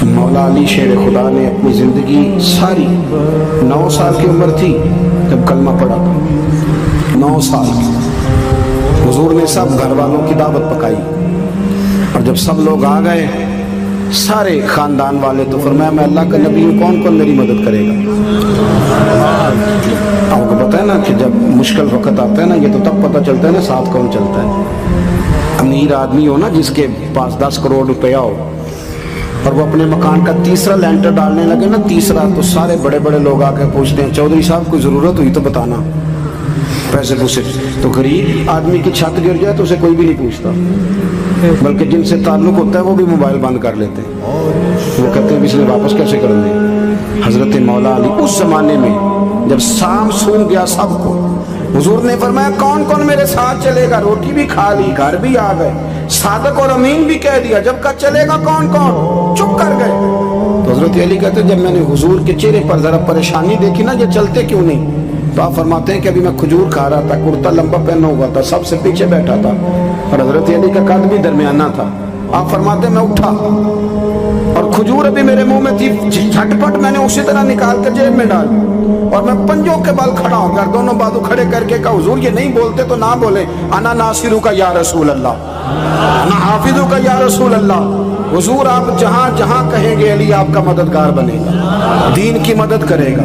مولا علی شیر خدا نے اپنی زندگی ساری 9 سال کی عمر تھی جب کلمہ پڑھا تھا، 9 سال کی۔ حضور نے سب گھر والوں کی دعوت پکائی، اور جب سب لوگ آ گئے سارے خاندان والے، تو فرمایا میں اللہ کا نبی ہوں، کون کون میری مدد کرے گا؟ آپ کو پتہ ہے نا کہ جب مشکل وقت آتا ہے نا، یہ تو تب پتہ چلتا ہے نا ساتھ کون چلتا ہے۔ امیر آدمی ہو نا، جس کے پاس 10 کروڑ روپیہ ہو، اور وہ اپنے مکان کا تیسرا لینٹر ڈالنے لگے نا، تیسرا، تو سارے بڑے بڑے لوگ آ کے پوچھتے ہیں چودھری صاحب کوئی ضرورت ہوئی تو بتانا، پیسے پوچھے۔ تو غریب آدمی کی چھت گر جائے تو اسے کوئی بھی نہیں پوچھتا، بلکہ جن سے تعلق ہوتا ہے وہ بھی موبائل بند کر لیتے ہیں، وہ کہتے ہیں اس نے واپس کیسے کر دیں۔ حضرت مولا علی اس زمانے میں جب سام سون گیا سب کو، حضور نے فرمایا کون کون میرے ساتھ چلے گا؟ روٹی بھی کھا لی، گھر بھی آ گئے، صادق اور امین بھی کہہ دیا، جب کا چلے گا کون کون؟ چپ کر گئے۔ تو حضرت علی کہتے ہیں جب میں نے حضور کے چہرے پر ذرا پریشانی دیکھی نا، یہ چلتے کیوں نہیں؟ تو آپ فرماتے ہیں کہ ابھی میں کھجور کھا رہا تھا، کرتا لمبا پہنا ہوا تھا، سب سے پیچھے بیٹھا تھا، اور حضرت علی کا قد بھی درمیانہ تھا۔ آپ فرماتے ہیں میں اٹھا اور کھجور ابھی میرے منہ میں تھی، جھٹپٹ میں نے اسی طرح نکال کر جیب میں ڈال، اور میں پنجوں کے بل کھڑا ہو کر دونوں بازو کھڑے کر کے کہا حضور یہ نہیں بولتے تو نہ بولیں، انا ناصرو کا یا رسول اللہ، انا حافظو کا یا رسول اللہ۔ حضور آپ جہاں جہاں کہیں گے علی آپ کا مددگار بنے گا، دین کی مدد کرے گا۔